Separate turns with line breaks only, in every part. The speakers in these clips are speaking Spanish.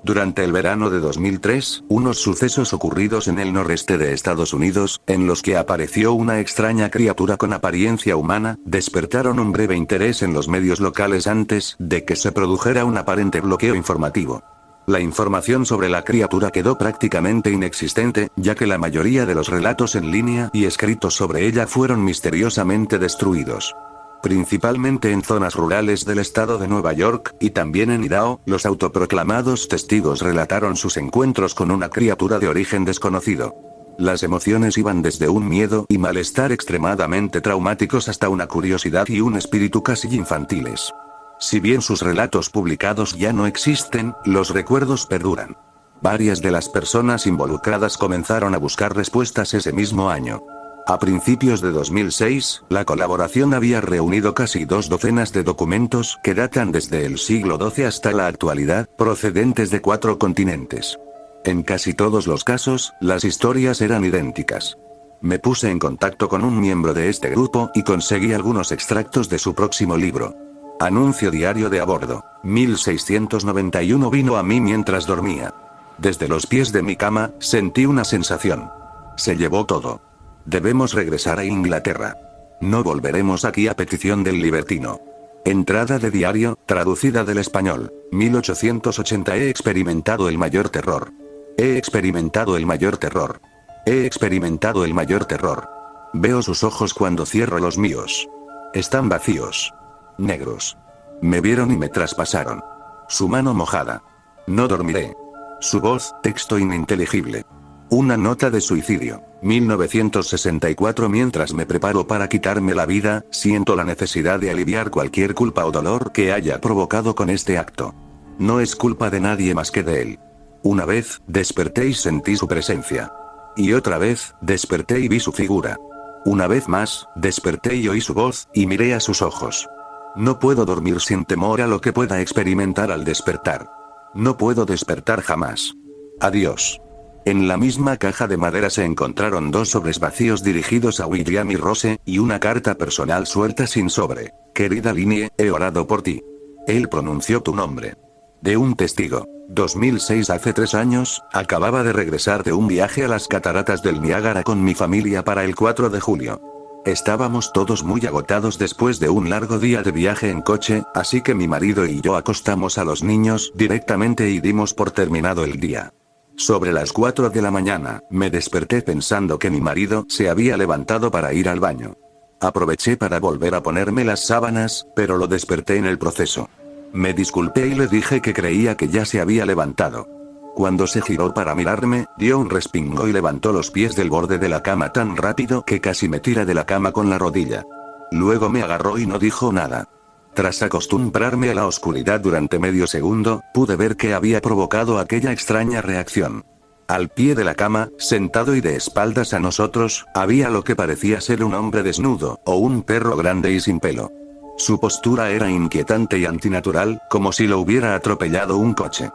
Durante el verano de 2003, unos sucesos ocurridos en el noreste de Estados Unidos, en los que apareció una extraña criatura con apariencia humana, despertaron un breve interés en los medios locales antes de que se produjera un aparente bloqueo informativo. La información sobre la criatura quedó prácticamente inexistente, ya que la mayoría de los relatos en línea y escritos sobre ella fueron misteriosamente destruidos. Principalmente en zonas rurales del estado de Nueva York, y también en Idaho, los autoproclamados testigos relataron sus encuentros con una criatura de origen desconocido. Las emociones iban desde un miedo y malestar extremadamente traumáticos hasta una curiosidad y un espíritu casi infantiles. Si bien sus relatos publicados ya no existen, los recuerdos perduran. Varias de las personas involucradas comenzaron a buscar respuestas ese mismo año. A principios de 2006, la colaboración había reunido casi 2 docenas de documentos que datan desde el siglo XII hasta la actualidad, procedentes de 4 continentes. En casi todos los casos, las historias eran idénticas. Me puse en contacto con un miembro de este grupo y conseguí algunos extractos de su próximo libro. Anuncio diario de a bordo. 1691 vino a mí mientras dormía. Desde los pies de mi cama, sentí una sensación. Se llevó todo. Debemos regresar a Inglaterra. No volveremos aquí a petición del libertino. Entrada de diario, traducida del español. 1880. He experimentado el mayor terror. He experimentado el mayor terror. He experimentado el mayor terror. Veo sus ojos cuando cierro los míos. Están vacíos. Negros. Me vieron y me traspasaron. Su mano mojada. No dormiré. Su voz, texto ininteligible. Una nota de suicidio. 1964. Mientras me preparo para quitarme la vida, siento la necesidad de aliviar cualquier culpa o dolor que haya provocado con este acto. No es culpa de nadie más que de él. Una vez, desperté y sentí su presencia. Y otra vez, desperté y vi su figura. Una vez más, desperté y oí su voz, y miré a sus ojos. No puedo dormir sin temor a lo que pueda experimentar al despertar. No puedo despertar jamás. Adiós. En la misma caja de madera se encontraron 2 sobres vacíos dirigidos a William y Rose, y una carta personal suelta sin sobre. Querida Linnie, he orado por ti. Él pronunció tu nombre. De un testigo. 2006. Hace 3 años, acababa de regresar de un viaje a las cataratas del Niágara con mi familia para el 4 de julio. Estábamos todos muy agotados después de un largo día de viaje en coche, así que mi marido y yo acostamos a los niños directamente y dimos por terminado el día. Sobre las 4 de la mañana, me desperté pensando que mi marido se había levantado para ir al baño. Aproveché para volver a ponerme las sábanas, pero lo desperté en el proceso. Me disculpé y le dije que creía que ya se había levantado. Cuando se giró para mirarme, dio un respingo y levantó los pies del borde de la cama tan rápido que casi me tira de la cama con la rodilla. Luego me agarró y no dijo nada. Tras acostumbrarme a la oscuridad durante medio segundo, pude ver que había provocado aquella extraña reacción. Al pie de la cama, sentado y de espaldas a nosotros, había lo que parecía ser un hombre desnudo, o un perro grande y sin pelo. Su postura era inquietante y antinatural, como si lo hubiera atropellado un coche.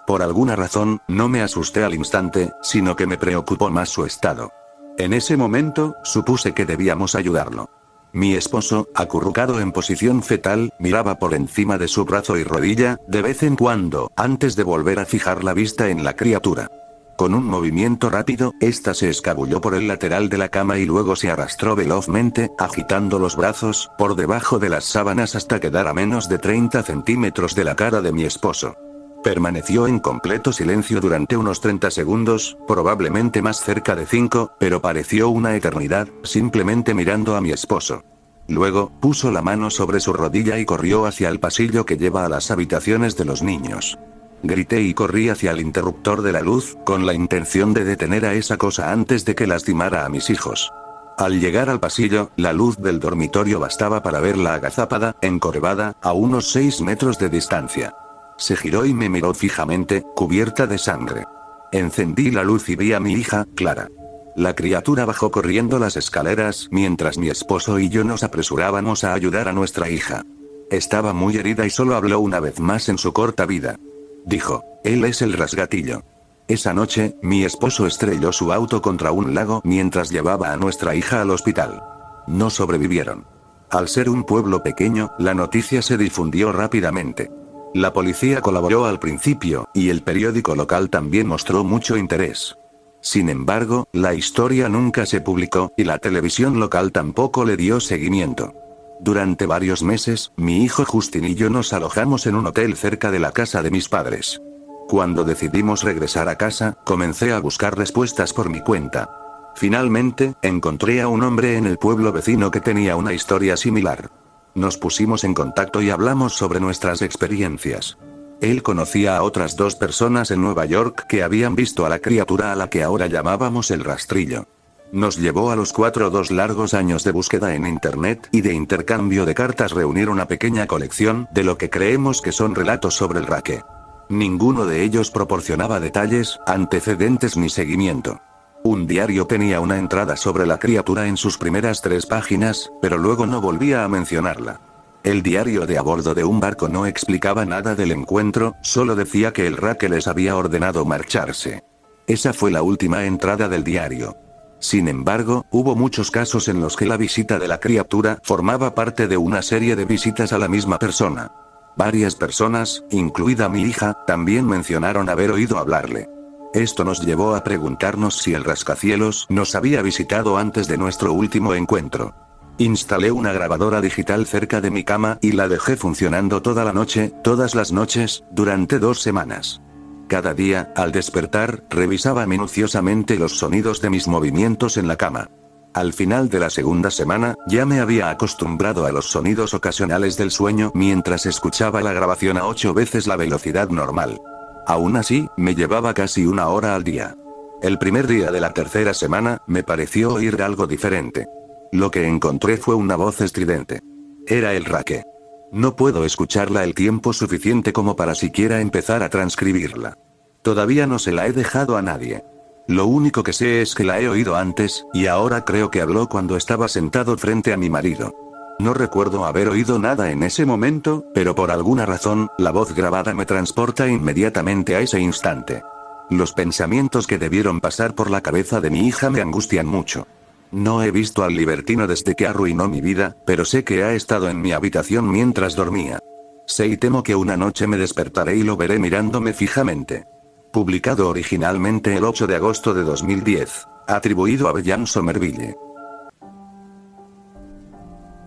Por alguna razón, no me asusté al instante, sino que me preocupó más su estado. En ese momento, supuse que debíamos ayudarlo. Mi esposo, acurrucado en posición fetal, miraba por encima de su brazo y rodilla, de vez en cuando, antes de volver a fijar la vista en la criatura. Con un movimiento rápido, ésta se escabulló por el lateral de la cama y luego se arrastró velozmente, agitando los brazos, por debajo de las sábanas hasta quedar a menos de 30 centímetros de la cara de mi esposo. Permaneció en completo silencio durante unos 30 segundos, probablemente más cerca de 5, pero pareció una eternidad, simplemente mirando a mi esposo. Luego, puso la mano sobre su rodilla y corrió hacia el pasillo que lleva a las habitaciones de los niños. Grité y corrí hacia el interruptor de la luz, con la intención de detener a esa cosa antes de que lastimara a mis hijos. Al llegar al pasillo, la luz del dormitorio bastaba para verla agazapada, encorvada, a unos 6 metros de distancia. Se giró y me miró fijamente, cubierta de sangre. Encendí la luz y vi a mi hija, Clara. La criatura bajó corriendo las escaleras mientras mi esposo y yo nos apresurábamos a ayudar a nuestra hija. Estaba muy herida y solo habló una vez más en su corta vida. Dijo, él es el rasgatillo. Esa noche, mi esposo estrelló su auto contra un lago mientras llevaba a nuestra hija al hospital. No sobrevivieron. Al ser un pueblo pequeño, la noticia se difundió rápidamente. La policía colaboró al principio, y el periódico local también mostró mucho interés. Sin embargo, la historia nunca se publicó, y la televisión local tampoco le dio seguimiento. Durante varios meses, mi hijo Justin y yo nos alojamos en un hotel cerca de la casa de mis padres. Cuando decidimos regresar a casa, comencé a buscar respuestas por mi cuenta. Finalmente, encontré a un hombre en el pueblo vecino que tenía una historia similar. Nos pusimos en contacto y hablamos sobre nuestras experiencias. Él conocía a otras 2 personas en Nueva York que habían visto a la criatura a la que ahora llamábamos el rastrillo. Nos llevó a los 2 largos años de búsqueda en internet y de intercambio de cartas reunir una pequeña colección de lo que creemos que son relatos sobre el raque. Ninguno de ellos proporcionaba detalles, antecedentes ni seguimiento. Un diario tenía una entrada sobre la criatura en sus primeras 3 páginas, pero luego no volvía a mencionarla. El diario de a bordo de un barco no explicaba nada del encuentro, solo decía que el raque les había ordenado marcharse. Esa fue la última entrada del diario. Sin embargo, hubo muchos casos en los que la visita de la criatura formaba parte de una serie de visitas a la misma persona. Varias personas, incluida mi hija, también mencionaron haber oído hablarle. Esto nos llevó a preguntarnos si el rascacielos nos había visitado antes de nuestro último encuentro. Instalé una grabadora digital cerca de mi cama y la dejé funcionando toda la noche, todas las noches, durante 2 semanas. Cada día, al despertar, revisaba minuciosamente los sonidos de mis movimientos en la cama. Al final de la segunda semana, ya me había acostumbrado a los sonidos ocasionales del sueño mientras escuchaba la grabación a 8 veces la velocidad normal. Aún así, me llevaba casi 1 hora al día. El primer día de la tercera semana, me pareció oír algo diferente. Lo que encontré fue una voz estridente. Era el raque. No puedo escucharla el tiempo suficiente como para siquiera empezar a transcribirla. Todavía no se la he dejado a nadie. Lo único que sé es que la he oído antes, y ahora creo que habló cuando estaba sentado frente a mi marido. No recuerdo haber oído nada en ese momento, pero por alguna razón, la voz grabada me transporta inmediatamente a ese instante. Los pensamientos que debieron pasar por la cabeza de mi hija me angustian mucho. No he visto al libertino desde que arruinó mi vida, pero sé que ha estado en mi habitación mientras dormía. Sé y temo que una noche me despertaré y lo veré mirándome fijamente. Publicado originalmente el 8 de agosto de 2010. Atribuido a Bellan Somerville.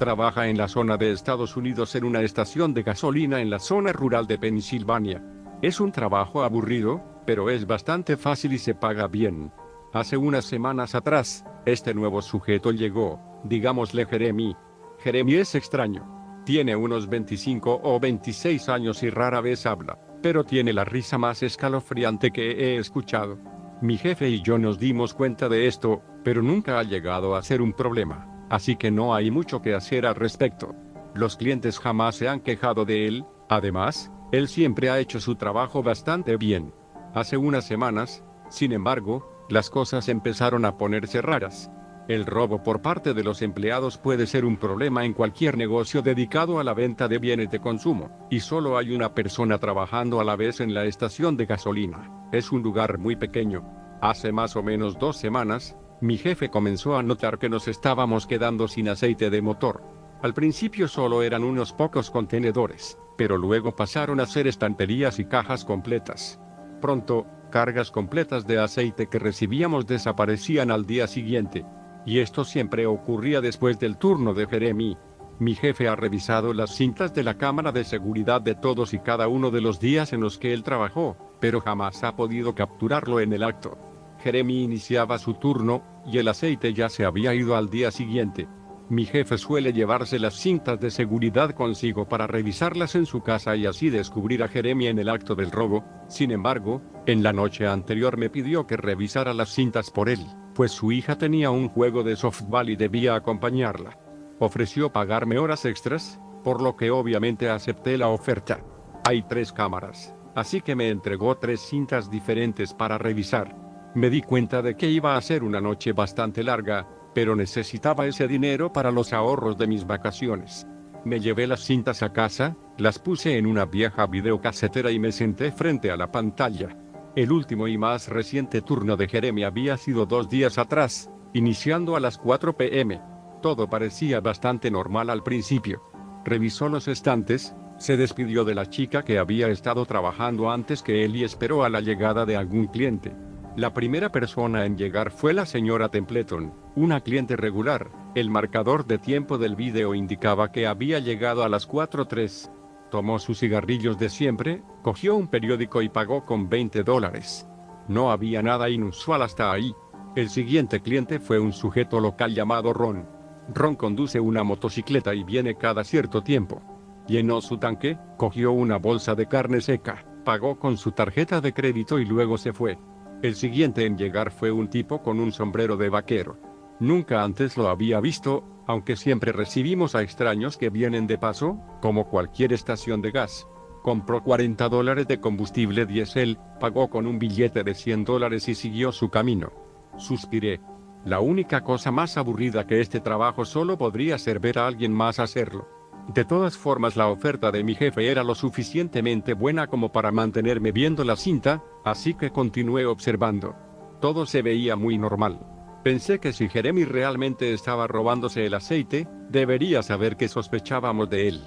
Trabaja en la zona de Estados Unidos en una estación de gasolina en la zona rural de Pensilvania. Es un trabajo aburrido, pero es bastante fácil y se paga bien. Hace unas semanas atrás, este nuevo sujeto llegó, digámosle Jeremy. Jeremy es extraño. Tiene unos 25 o 26 años y rara vez habla, pero tiene la risa más escalofriante que he escuchado. Mi jefe y yo nos dimos cuenta de esto, pero nunca ha llegado a ser un problema, así que no hay mucho que hacer al respecto. Los clientes jamás se han quejado de él, además, él siempre ha hecho su trabajo bastante bien. Hace unas semanas, sin embargo, las cosas empezaron a ponerse raras. El robo por parte de los empleados puede ser un problema en cualquier negocio dedicado a la venta de bienes de consumo, y solo hay una persona trabajando a la vez en la estación de gasolina. Es un lugar muy pequeño. Hace más o menos 2 semanas, mi jefe comenzó a notar que nos estábamos quedando sin aceite de motor. Al principio solo eran unos pocos contenedores, pero luego pasaron a ser estanterías y cajas completas. Pronto, cargas completas de aceite que recibíamos desaparecían al día siguiente. Y esto siempre ocurría después del turno de Jeremy. Mi jefe ha revisado las cintas de la cámara de seguridad de todos y cada uno de los días en los que él trabajó, pero jamás ha podido capturarlo en el acto. Jeremy iniciaba su turno, y el aceite ya se había ido al día siguiente. Mi jefe suele llevarse las cintas de seguridad consigo para revisarlas en su casa y así descubrir a Jeremy en el acto del robo. Sin embargo, en la noche anterior me pidió que revisara las cintas por él, pues su hija tenía un juego de softball y debía acompañarla. Ofreció pagarme horas extras, por lo que obviamente acepté la oferta. Hay 3 cámaras, así que me entregó 3 cintas diferentes para revisar. Me di cuenta de que iba a ser una noche bastante larga, pero necesitaba ese dinero para los ahorros de mis vacaciones. Me llevé las cintas a casa, las puse en una vieja videocasetera y me senté frente a la pantalla. El último y más reciente turno de Jeremy había sido 2 días atrás, iniciando a las 4 p.m. Todo parecía bastante normal al principio. Revisó los estantes, Se despidió de la chica que había estado trabajando antes que él y esperó a la llegada de algún cliente. La primera persona en llegar fue la señora Templeton, una cliente regular. El marcador de tiempo del vídeo indicaba que había llegado a las 4:03. Tomó sus cigarrillos de siempre, cogió un periódico y pagó con $20. No había nada inusual hasta ahí. El siguiente cliente fue un sujeto local llamado Ron. Ron conduce una motocicleta y viene cada cierto tiempo. Llenó su tanque, cogió una bolsa de carne seca, pagó con su tarjeta de crédito y luego se fue. El siguiente en llegar fue un tipo con un sombrero de vaquero. Nunca antes lo había visto, aunque siempre recibimos a extraños que vienen de paso, como cualquier estación de gas. Compró $40 de combustible diésel, pagó con un billete de $100 y siguió su camino. Suspiré. La única cosa más aburrida que este trabajo solo podría ser ver a alguien más hacerlo. De todas formas, la oferta de mi jefe era lo suficientemente buena como para mantenerme viendo la cinta, así que continué observando. Todo se veía muy normal. Pensé que si Jeremy realmente estaba robándose el aceite, debería saber que sospechábamos de él.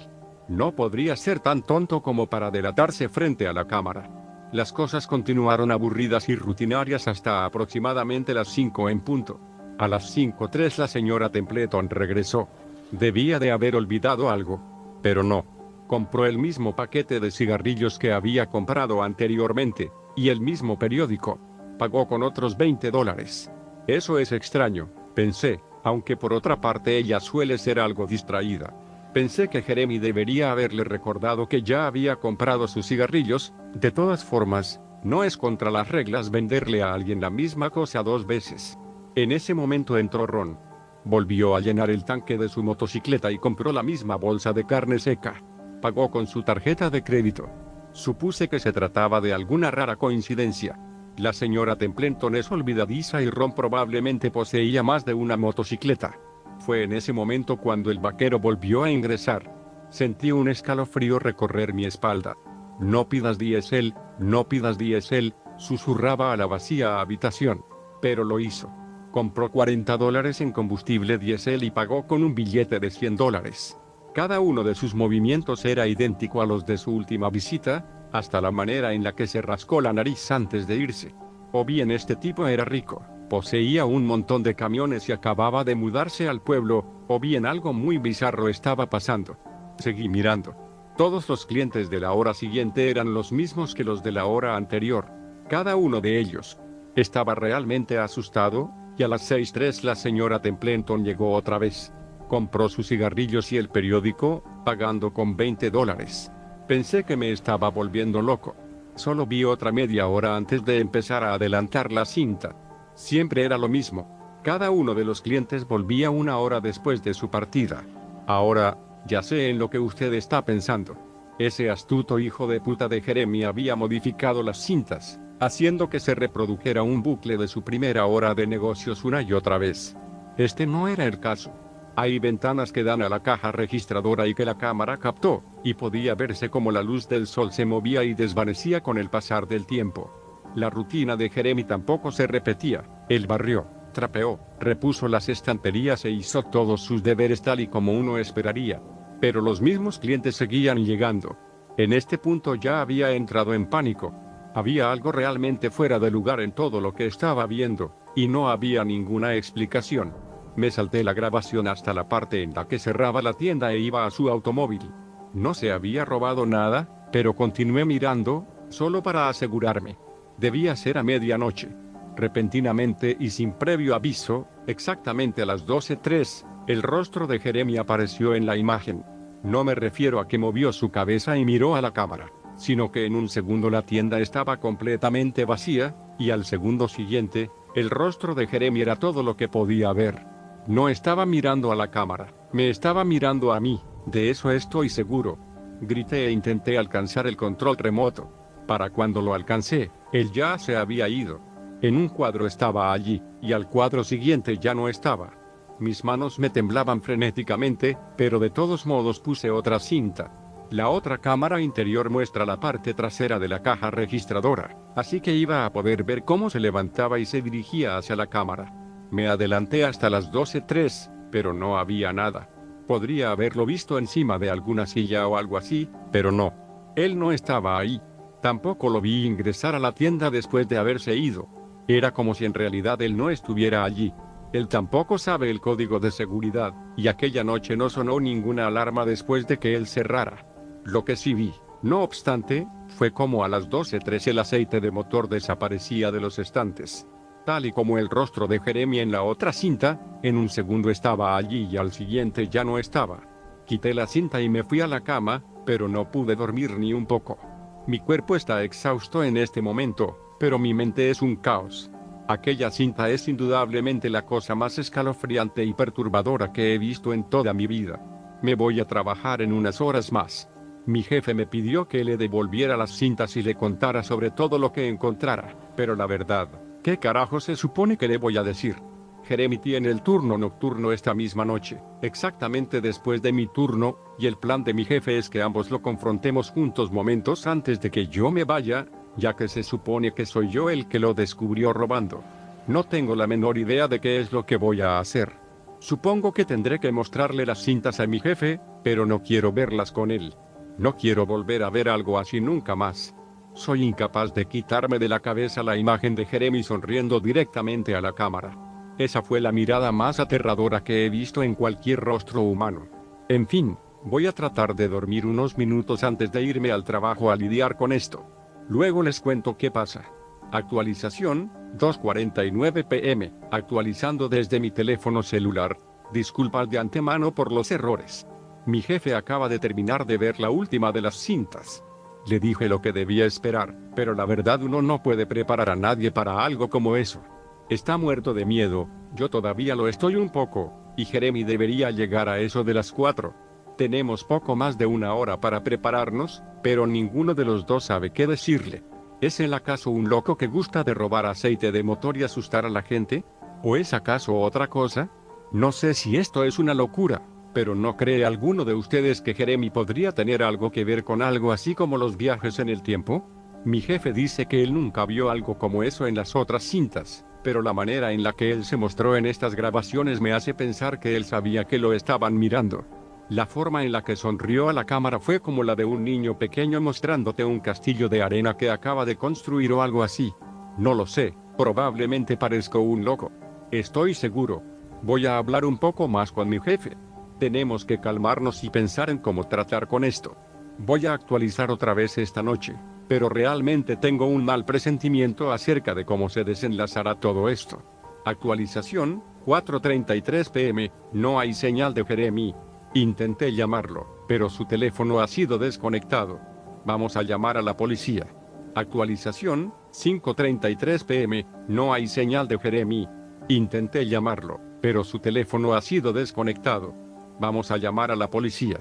No podría ser tan tonto como para delatarse frente a la cámara. Las cosas continuaron aburridas y rutinarias hasta aproximadamente las 5 en punto. A las 5:03 la señora Templeton regresó. Debía de haber olvidado algo. Pero no. Compró el mismo paquete de cigarrillos que había comprado anteriormente, y el mismo periódico. Pagó con otros $20. Eso es extraño, pensé, aunque por otra parte ella suele ser algo distraída. Pensé que Jeremy debería haberle recordado que ya había comprado sus cigarrillos. De todas formas, no es contra las reglas venderle a alguien la misma cosa 2 veces. En ese momento entró Ron. Volvió a llenar el tanque de su motocicleta y compró la misma bolsa de carne seca. Pagó con su tarjeta de crédito. Supuse que se trataba de alguna rara coincidencia. La señora Templeton es olvidadiza y Ron probablemente poseía más de una motocicleta. Fue en ese momento cuando el vaquero volvió a ingresar. Sentí un escalofrío recorrer mi espalda. No pidas diésel, no pidas diésel, susurraba a la vacía habitación. Pero lo hizo. Compró $40 en combustible diésel y pagó con un billete de $100. Cada uno de sus movimientos era idéntico a los de su última visita, hasta la manera en la que se rascó la nariz antes de irse. O bien este tipo era rico, poseía un montón de camiones y acababa de mudarse al pueblo, o bien algo muy bizarro estaba pasando. Seguí mirando. Todos los clientes de la hora siguiente eran los mismos que los de la hora anterior. Cada uno de ellos. Estaba realmente asustado, y a las 6:03 la señora Templeton llegó otra vez. Compró sus cigarrillos y el periódico, pagando con $20. Pensé que me estaba volviendo loco. Solo vi otra media hora antes de empezar a adelantar la cinta. Siempre era lo mismo. Cada uno de los clientes volvía 1 hora después de su partida. Ahora, ya sé en lo que usted está pensando. Ese astuto hijo de puta de Jeremy había modificado las cintas, haciendo que se reprodujera un bucle de su primera hora de negocios una y otra vez. Este no era el caso. Hay ventanas que dan a la caja registradora y que la cámara captó, y podía verse cómo la luz del sol se movía y desvanecía con el pasar del tiempo. La rutina de Jeremy tampoco se repetía. Él barrió, trapeó, repuso las estanterías e hizo todos sus deberes tal y como uno esperaría. Pero los mismos clientes seguían llegando. En este punto ya había entrado en pánico. Había algo realmente fuera de lugar en todo lo que estaba viendo, y no había ninguna explicación. Me salté la grabación hasta la parte en la que cerraba la tienda e iba a su automóvil. No se había robado nada, pero continué mirando, solo para asegurarme. Debía ser a medianoche. Repentinamente y sin previo aviso, exactamente a las 12:03, el rostro de Jeremy apareció en la imagen. No me refiero a que movió su cabeza y miró a la cámara, sino que en un segundo la tienda estaba completamente vacía, y al segundo siguiente, el rostro de Jeremy era todo lo que podía ver. No estaba mirando a la cámara, me estaba mirando a mí, de eso estoy seguro. Grité e intenté alcanzar el control remoto. Para cuando lo alcancé, él ya se había ido. En un cuadro estaba allí, y al cuadro siguiente ya no estaba. Mis manos me temblaban frenéticamente, pero de todos modos puse otra cinta. La otra cámara interior muestra la parte trasera de la caja registradora, así que iba a poder ver cómo se levantaba y se dirigía hacia la cámara. Me adelanté hasta las 12:03, pero no había nada. Podría haberlo visto encima de alguna silla o algo así, pero no. Él no estaba ahí. Tampoco lo vi ingresar a la tienda después de haberse ido. Era como si en realidad él no estuviera allí. Él tampoco sabe el código de seguridad, y aquella noche no sonó ninguna alarma después de que él cerrara. Lo que sí vi, no obstante, fue como a las 12:03 el aceite de motor desaparecía de los estantes. Tal y como el rostro de Jeremy en la otra cinta, en un segundo estaba allí y al siguiente ya no estaba. Quité la cinta y me fui a la cama, pero no pude dormir ni un poco. Mi cuerpo está exhausto en este momento, pero mi mente es un caos. Aquella cinta es indudablemente la cosa más escalofriante y perturbadora que he visto en toda mi vida. Me voy a trabajar en unas horas más. Mi jefe me pidió que le devolviera las cintas y le contara sobre todo lo que encontrara, pero la verdad, ¿qué carajo se supone que le voy a decir? Jeremy tiene el turno nocturno esta misma noche, exactamente después de mi turno, y el plan de mi jefe es que ambos lo confrontemos juntos momentos antes de que yo me vaya, ya que se supone que soy yo el que lo descubrió robando. No tengo la menor idea de qué es lo que voy a hacer. Supongo que tendré que mostrarle las cintas a mi jefe, pero no quiero verlas con él. No quiero volver a ver algo así nunca más. Soy incapaz de quitarme de la cabeza la imagen de Jeremy sonriendo directamente a la cámara. Esa fue la mirada más aterradora que he visto en cualquier rostro humano. En fin, voy a tratar de dormir unos minutos antes de irme al trabajo a lidiar con esto. Luego les cuento qué pasa. Actualización, 2:49 p.m. Actualizando desde mi teléfono celular. Disculpas de antemano por los errores. Mi jefe acaba de terminar de ver la última de las cintas. Le dije lo que debía esperar, pero la verdad uno no puede preparar a nadie para algo como eso. Está muerto de miedo, yo todavía lo estoy un poco, y Jeremy debería llegar a eso de las 4. Tenemos poco más de una hora para prepararnos, pero ninguno de los dos sabe qué decirle. ¿Es él acaso un loco que gusta de robar aceite de motor y asustar a la gente? ¿O es acaso otra cosa? No sé si esto es una locura, pero ¿no cree alguno de ustedes que Jeremy podría tener algo que ver con algo así como los viajes en el tiempo? Mi jefe dice que él nunca vio algo como eso en las otras cintas, pero la manera en la que él se mostró en estas grabaciones me hace pensar que él sabía que lo estaban mirando. La forma en la que sonrió a la cámara fue como la de un niño pequeño mostrándote un castillo de arena que acaba de construir o algo así. No lo sé, probablemente parezco un loco. Estoy seguro. Voy a hablar un poco más con mi jefe. Tenemos que calmarnos y pensar en cómo tratar con esto. Voy a actualizar otra vez esta noche, pero realmente tengo un mal presentimiento acerca de cómo se desenlazará todo esto. Actualización, 4:33 p.m. No hay señal de Jeremy. Intenté llamarlo, pero su teléfono ha sido desconectado. Vamos a llamar a la policía. Actualización, 5:33 p.m. No hay señal de Jeremy. Intenté llamarlo, pero su teléfono ha sido desconectado. Vamos a llamar a la policía.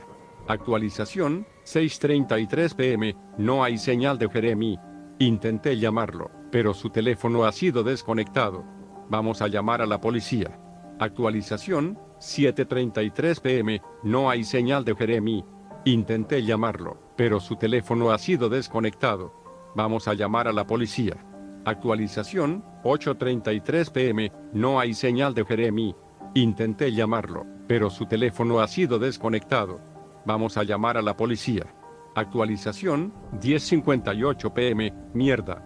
Actualización, 6:33 p.m. No hay señal de Jeremy. Intenté llamarlo, pero su teléfono ha sido desconectado. Vamos a llamar a la policía. Actualización, 7:33 p.m. No hay señal de Jeremy. Intenté llamarlo, pero su teléfono ha sido desconectado. Vamos a llamar a la policía. Actualización, 8:33 p.m. No hay señal de Jeremy. Intenté llamarlo, pero su teléfono ha sido desconectado. Vamos a llamar a la policía. Actualización, 10:58 p.m. Mierda.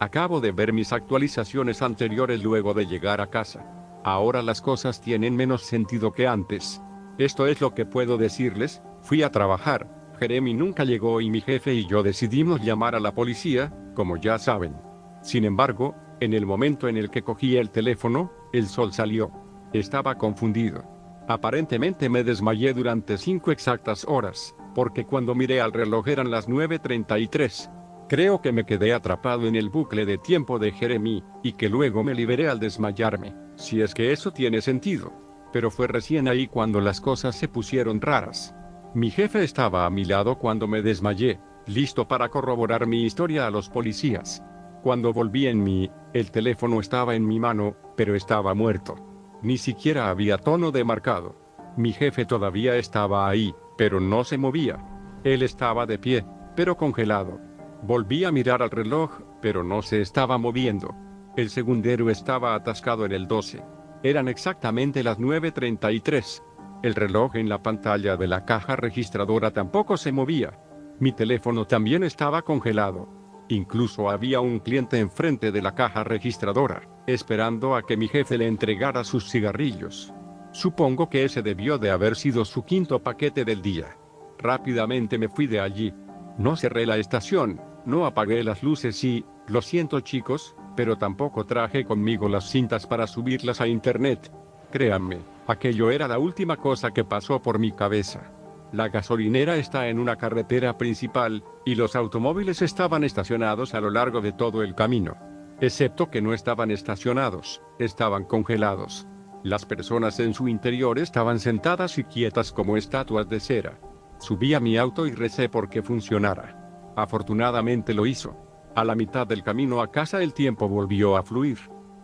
Acabo de ver mis actualizaciones anteriores luego de llegar a casa. Ahora las cosas tienen menos sentido que antes. Esto es lo que puedo decirles. Fui a trabajar, Jeremy nunca llegó y mi jefe y yo decidimos llamar a la policía, como ya saben. Sin embargo, en el momento en el que cogí el teléfono, el sol salió. Estaba confundido. Aparentemente me desmayé durante 5 exactas horas, porque cuando miré al reloj eran las 9:33. Creo que me quedé atrapado en el bucle de tiempo de Jeremy, y que luego me liberé al desmayarme, si es que eso tiene sentido. Pero fue recién ahí cuando las cosas se pusieron raras. Mi jefe estaba a mi lado cuando me desmayé, listo para corroborar mi historia a los policías. Cuando volví en mí, el teléfono estaba en mi mano, pero estaba muerto. Ni siquiera había tono de marcado. Mi jefe todavía estaba ahí, pero no se movía. Él estaba de pie, pero congelado. Volví a mirar al reloj, pero no se estaba moviendo. El segundero estaba atascado en el 12. Eran exactamente las 9:33. El reloj en la pantalla de la caja registradora tampoco se movía. Mi teléfono también estaba congelado. Incluso había un cliente enfrente de la caja registradora, esperando a que mi jefe le entregara sus cigarrillos. Supongo que ese debió de haber sido su quinto paquete del día. Rápidamente me fui de allí. No cerré la estación, no apagué las luces y, lo siento chicos, pero tampoco traje conmigo las cintas para subirlas a internet. Créanme, aquello era la última cosa que pasó por mi cabeza. La gasolinera está en una carretera principal, y los automóviles estaban estacionados a lo largo de todo el camino. Excepto que no estaban estacionados, estaban congelados. Las personas en su interior estaban sentadas y quietas como estatuas de cera. Subí a mi auto y recé por que funcionara. Afortunadamente lo hizo. A la mitad del camino a casa el tiempo volvió a fluir.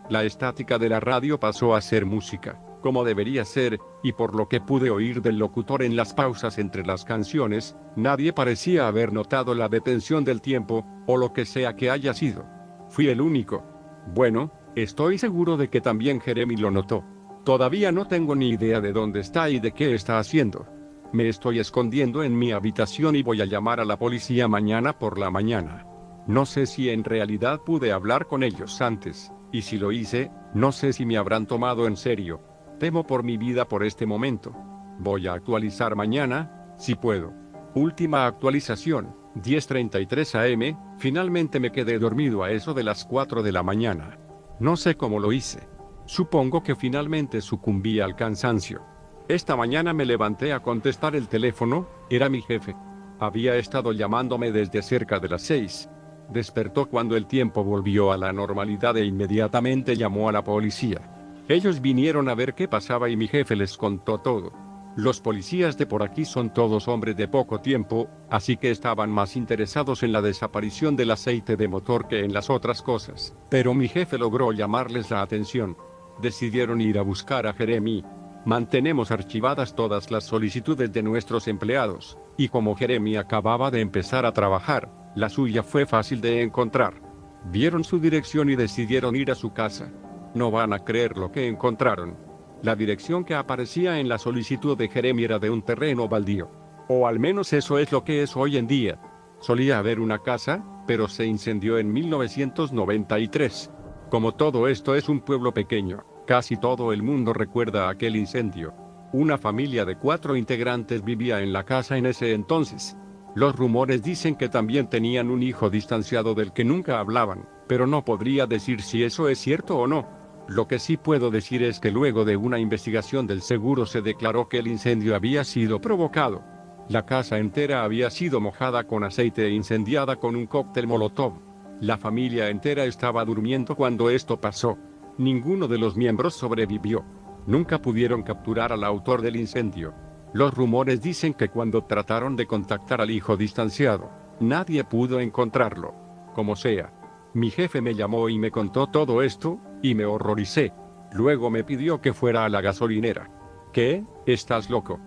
La estática de la radio pasó a ser música, como debería ser, y por lo que pude oír del locutor en las pausas entre las canciones, nadie parecía haber notado la detención del tiempo, o lo que sea que haya sido. Fui el único. Bueno, estoy seguro de que también Jeremy lo notó. Todavía no tengo ni idea de dónde está y de qué está haciendo. Me estoy escondiendo en mi habitación y voy a llamar a la policía mañana por la mañana. No sé si en realidad pude hablar con ellos antes, y si lo hice, no sé si me habrán tomado en serio. Temo por mi vida por este momento. Voy a actualizar mañana, si puedo. Última actualización, 10:33 am, finalmente me quedé dormido a eso de las 4 de la mañana. No sé cómo lo hice. Supongo que finalmente sucumbí al cansancio. Esta mañana me levanté a contestar el teléfono, era mi jefe. Había estado llamándome desde cerca de las 6. Despertó cuando el tiempo volvió a la normalidad e inmediatamente llamó a la policía. Ellos vinieron a ver qué pasaba y mi jefe les contó todo. Los policías de por aquí son todos hombres de poco tiempo, así que estaban más interesados en la desaparición del aceite de motor que en las otras cosas. Pero mi jefe logró llamarles la atención. Decidieron ir a buscar a Jeremy. Mantenemos archivadas todas las solicitudes de nuestros empleados, y como Jeremy acababa de empezar a trabajar, la suya fue fácil de encontrar. Vieron su dirección y decidieron ir a su casa. No van a creer lo que encontraron. La dirección que aparecía en la solicitud de Jeremy era de un terreno baldío. O al menos eso es lo que es hoy en día. Solía haber una casa, pero se incendió en 1993. Como todo esto es un pueblo pequeño, casi todo el mundo recuerda aquel incendio. Una familia de 4 integrantes vivía en la casa en ese entonces. Los rumores dicen que también tenían un hijo distanciado del que nunca hablaban, pero no podría decir si eso es cierto o no. Lo que sí puedo decir es que luego de una investigación del seguro se declaró que el incendio había sido provocado. La casa entera había sido mojada con aceite e incendiada con un cóctel Molotov. La familia entera estaba durmiendo cuando esto pasó. Ninguno de los miembros sobrevivió. Nunca pudieron capturar al autor del incendio. Los rumores dicen que cuando trataron de contactar al hijo distanciado, nadie pudo encontrarlo. Como sea, mi jefe me llamó y me contó todo esto, y me horroricé. Luego me pidió que fuera a la gasolinera. ¿Qué? ¿Estás loco?,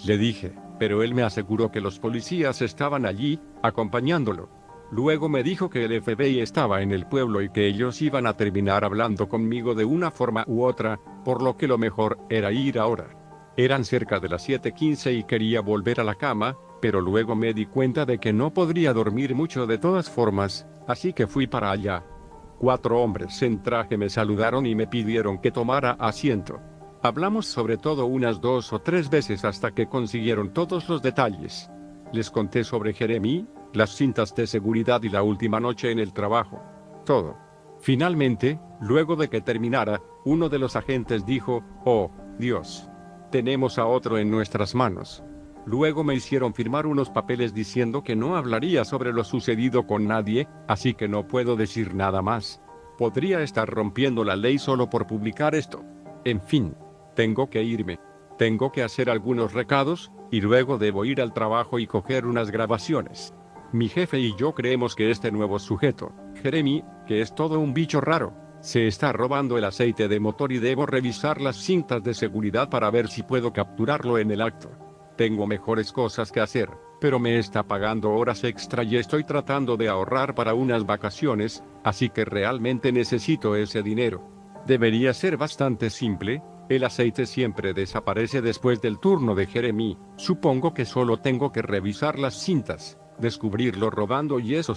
le dije, pero él me aseguró que los policías estaban allí, acompañándolo. Luego me dijo que el FBI estaba en el pueblo y que ellos iban a terminar hablando conmigo de una forma u otra, por lo que lo mejor era ir ahora. Eran cerca de las 7:15 y quería volver a la cama, pero luego me di cuenta de que no podría dormir mucho de todas formas, así que fui para allá. 4 hombres en traje me saludaron y me pidieron que tomara asiento. Hablamos sobre todo unas 2 o 3 veces hasta que consiguieron todos los detalles. Les conté sobre Jeremy, las cintas de seguridad y la última noche en el trabajo. Todo. Finalmente, luego de que terminara, uno de los agentes dijo: «Oh, Dios. Tenemos a otro en nuestras manos». Luego me hicieron firmar unos papeles diciendo que no hablaría sobre lo sucedido con nadie, así que no puedo decir nada más. Podría estar rompiendo la ley solo por publicar esto. En fin, tengo que irme. Tengo que hacer algunos recados, y luego debo ir al trabajo y coger unas grabaciones. Mi jefe y yo creemos que este nuevo sujeto, Jeremy, que es todo un bicho raro, se está robando el aceite de motor y debo revisar las cintas de seguridad para ver si puedo capturarlo en el acto. Tengo mejores cosas que hacer, pero me está pagando horas extra y estoy tratando de ahorrar para unas vacaciones, así que realmente necesito ese dinero. Debería ser bastante simple. El aceite siempre desaparece después del turno de Jeremy. Supongo que solo tengo que revisar las cintas, descubrirlo robando y eso.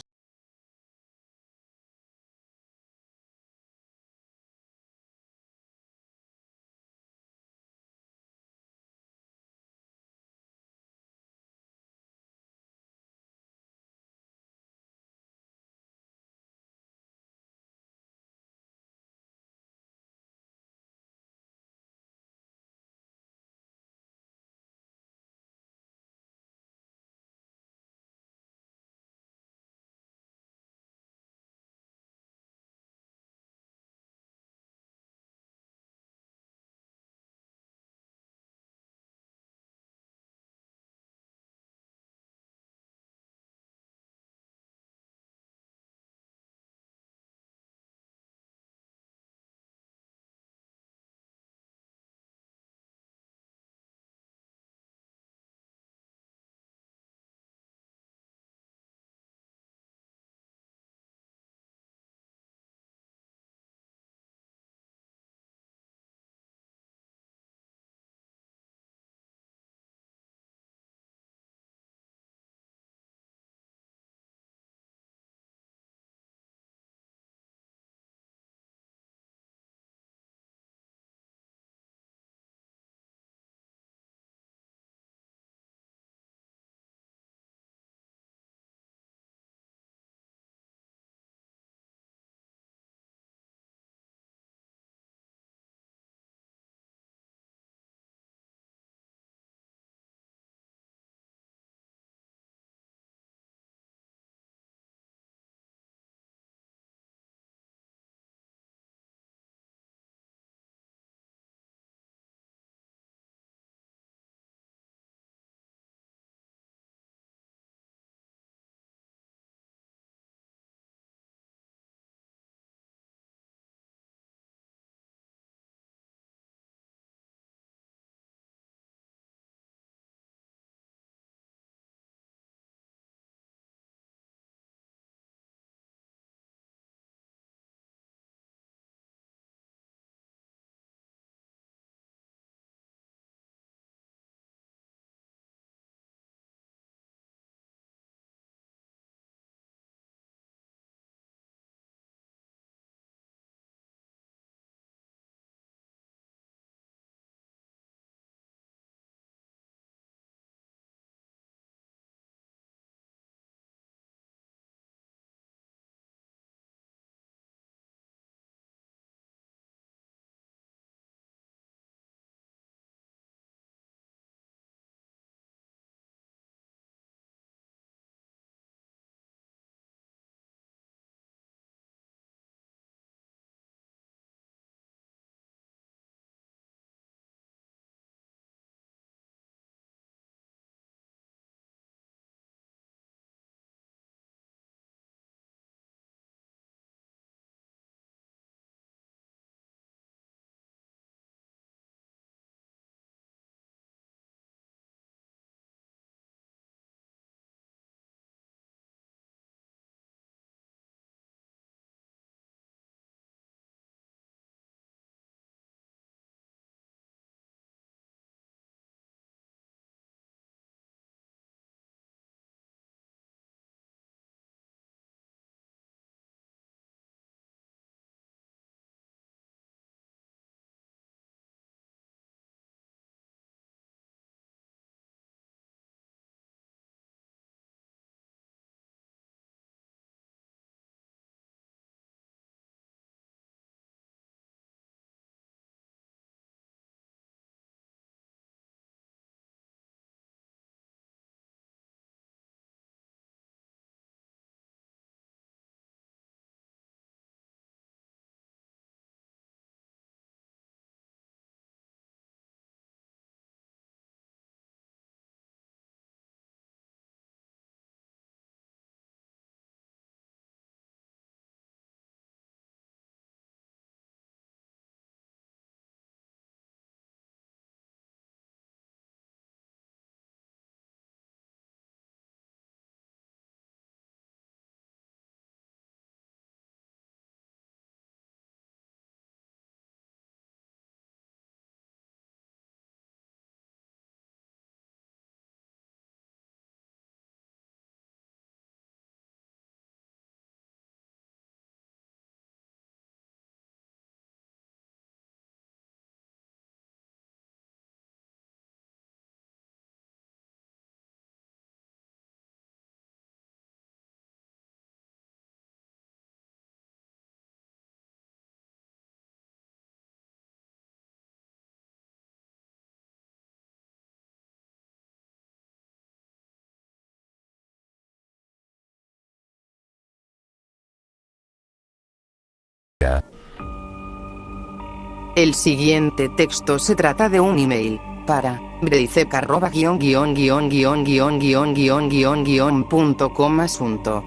El siguiente texto se trata de un email para breicek@_____________.com asunto.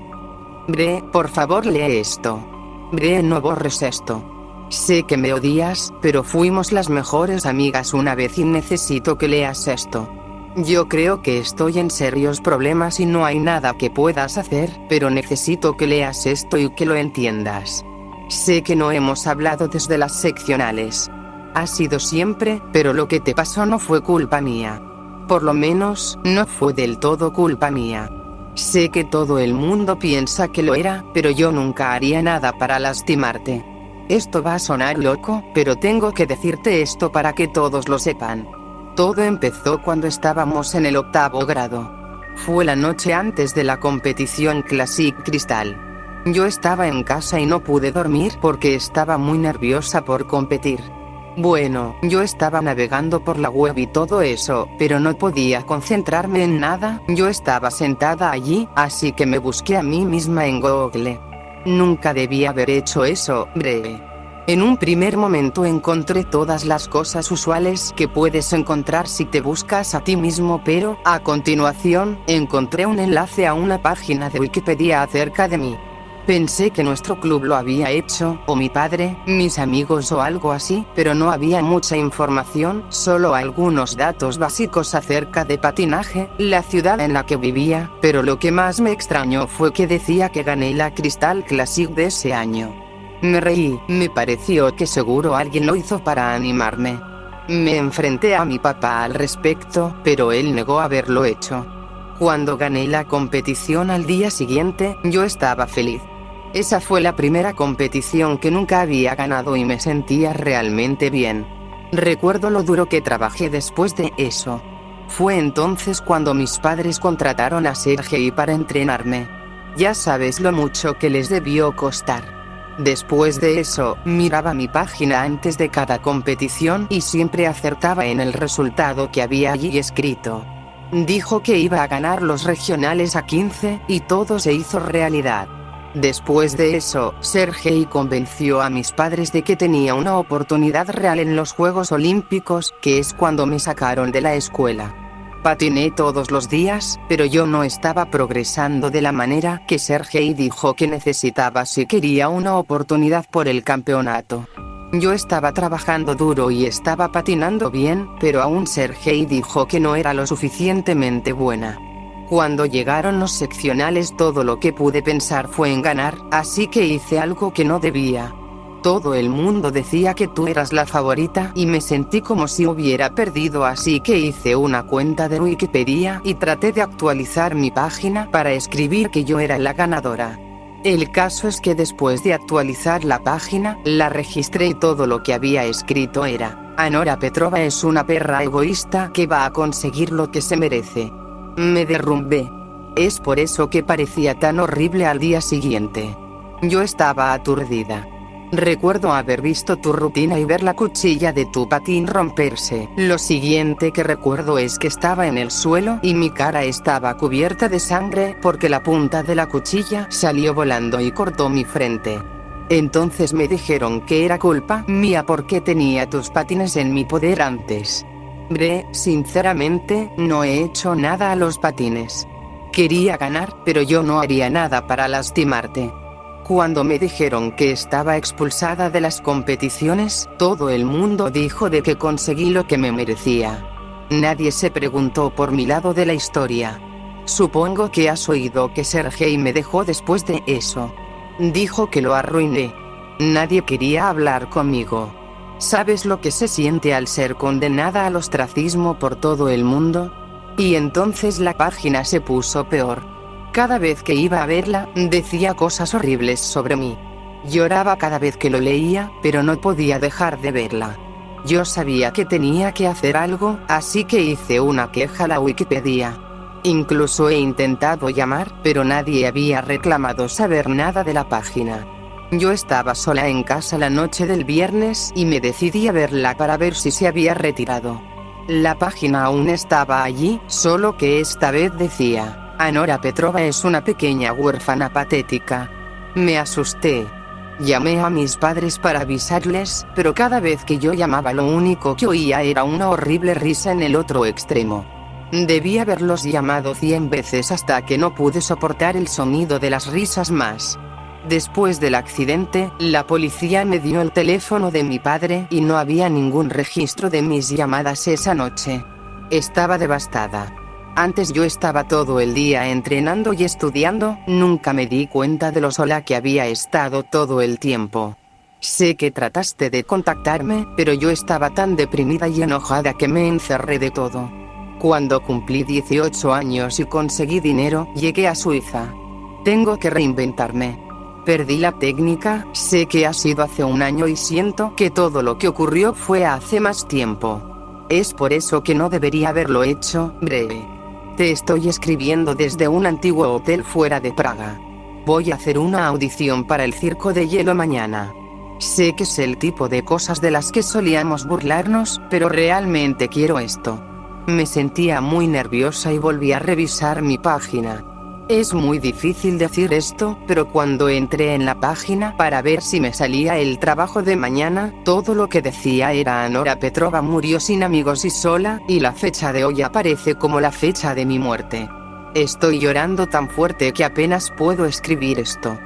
Bre, por favor lee esto. Bre, no borres esto. Sé que me odias, pero fuimos las mejores amigas una vez y necesito que leas esto. Yo creo que estoy en serios problemas y no hay nada que puedas hacer, pero necesito que leas esto y que lo entiendas. Sé que no hemos hablado desde las seccionales. Ha sido siempre, pero lo que te pasó no fue culpa mía. Por lo menos, no fue del todo culpa mía. Sé que todo el mundo piensa que lo era, pero yo nunca haría nada para lastimarte. Esto va a sonar loco, pero tengo que decirte esto para que todos lo sepan. Todo empezó cuando estábamos en el 8º grado. Fue la noche antes de la competición Classic Cristal. Yo estaba en casa y no pude dormir porque estaba muy nerviosa por competir. Bueno, yo estaba navegando por la web y todo eso, pero no podía concentrarme en nada. Yo estaba sentada allí, así que me busqué a mí misma en Google. Nunca debí haber hecho eso, bre. En un primer momento encontré todas las cosas usuales que puedes encontrar si te buscas a ti mismo, pero, a continuación, encontré un enlace a una página de Wikipedia acerca de mí. Pensé que nuestro club lo había hecho, o mi padre, mis amigos o algo así, pero no había mucha información, solo algunos datos básicos acerca de patinaje, la ciudad en la que vivía, pero lo que más me extrañó fue que decía que gané la Crystal Classic de ese año. Me reí, me pareció que seguro alguien lo hizo para animarme. Me enfrenté a mi papá al respecto, pero él negó haberlo hecho. Cuando gané la competición al día siguiente, yo estaba feliz. Esa fue la primera competición que nunca había ganado y me sentía realmente bien. Recuerdo lo duro que trabajé después de eso. Fue entonces cuando mis padres contrataron a Sergei para entrenarme. Ya sabes lo mucho que les debió costar. Después de eso, miraba mi página antes de cada competición y siempre acertaba en el resultado que había allí escrito. Dijo que iba a ganar los regionales a 15, y todo se hizo realidad. Después de eso, Sergei convenció a mis padres de que tenía una oportunidad real en los Juegos Olímpicos, que es cuando me sacaron de la escuela. Patiné todos los días, pero yo no estaba progresando de la manera que Sergei dijo que necesitaba si quería una oportunidad por el campeonato. Yo estaba trabajando duro y estaba patinando bien, pero aún Sergei dijo que no era lo suficientemente buena. Cuando llegaron los seccionales todo lo que pude pensar fue en ganar, así que hice algo que no debía. Todo el mundo decía que tú eras la favorita y me sentí como si hubiera perdido, así que hice una cuenta de Wikipedia y traté de actualizar mi página para escribir que yo era la ganadora. El caso es que después de actualizar la página, la registré y todo lo que había escrito era: Anora Petrova es una perra egoísta que va a conseguir lo que se merece. Me derrumbé. Es por eso que parecía tan horrible al día siguiente. Yo estaba aturdida. Recuerdo haber visto tu rutina y ver la cuchilla de tu patín romperse. Lo siguiente que recuerdo es que estaba en el suelo y mi cara estaba cubierta de sangre porque la punta de la cuchilla salió volando y cortó mi frente. Entonces me dijeron que era culpa mía porque tenía tus patines en mi poder antes. Bre, sinceramente, no he hecho nada a los patines. Quería ganar, pero yo no haría nada para lastimarte. Cuando me dijeron que estaba expulsada de las competiciones, todo el mundo dijo de que conseguí lo que me merecía. Nadie se preguntó por mi lado de la historia. Supongo que has oído que Sergei me dejó después de eso. Dijo que lo arruiné. Nadie quería hablar conmigo. ¿Sabes lo que se siente al ser condenada al ostracismo por todo el mundo? Y entonces la página se puso peor. Cada vez que iba a verla, decía cosas horribles sobre mí. Lloraba cada vez que lo leía, pero no podía dejar de verla. Yo sabía que tenía que hacer algo, así que hice una queja a la Wikipedia. Incluso he intentado llamar, pero nadie había reclamado saber nada de la página. Yo estaba sola en casa la noche del viernes y me decidí a verla para ver si se había retirado. La página aún estaba allí, solo que esta vez decía: Anora Petrova es una pequeña huérfana patética. Me asusté. Llamé a mis padres para avisarles, pero cada vez que yo llamaba lo único que oía era una horrible risa en el otro extremo. Debí haberlos llamado 100 veces hasta que no pude soportar el sonido de las risas más. Después del accidente, la policía me dio el teléfono de mi padre y no había ningún registro de mis llamadas esa noche. Estaba devastada. Antes yo estaba todo el día entrenando y estudiando, nunca me di cuenta de lo sola que había estado todo el tiempo. Sé que trataste de contactarme, pero yo estaba tan deprimida y enojada que me encerré de todo. Cuando cumplí 18 años y conseguí dinero, llegué a Suiza. Tengo que reinventarme. Perdí la técnica, sé que ha sido hace un año y siento que todo lo que ocurrió fue hace más tiempo. Es por eso que no debería haberlo hecho, breve. Te estoy escribiendo desde un antiguo hotel fuera de Praga. Voy a hacer una audición para el Circo de Hielo mañana. Sé que es el tipo de cosas de las que solíamos burlarnos, pero realmente quiero esto. Me sentía muy nerviosa y volví a revisar mi página. Es muy difícil decir esto, pero cuando entré en la página para ver si me salía el trabajo de mañana, todo lo que decía era Anora Petrova murió sin amigos y sola, y la fecha de hoy aparece como la fecha de mi muerte. Estoy llorando tan fuerte que apenas puedo escribir esto.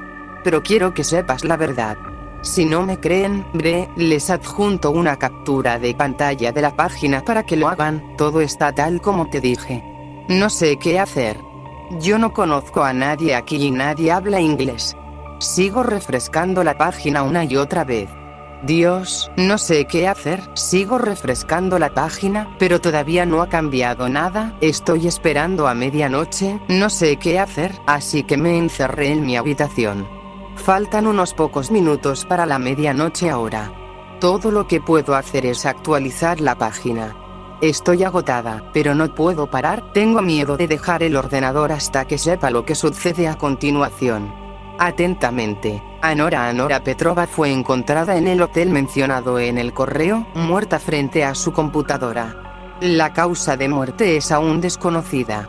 Pero quiero que sepas la verdad. Si no me creen, les adjunto una captura de pantalla de la página para que lo hagan, todo está tal como te dije. No sé qué hacer. Yo no conozco a nadie aquí y nadie habla inglés. Sigo refrescando la página una y otra vez. Dios, no sé qué hacer, sigo refrescando la página, pero todavía no ha cambiado nada, estoy esperando a medianoche, no sé qué hacer, así que me encerré en mi habitación. Faltan unos pocos minutos para la medianoche ahora. Todo lo que puedo hacer es actualizar la página. Estoy agotada, pero no puedo parar, tengo miedo de dejar el ordenador hasta que sepa lo que sucede a continuación. Atentamente, Anora Petrova fue encontrada en el hotel mencionado en el correo, muerta frente a su computadora. La causa de muerte es aún desconocida.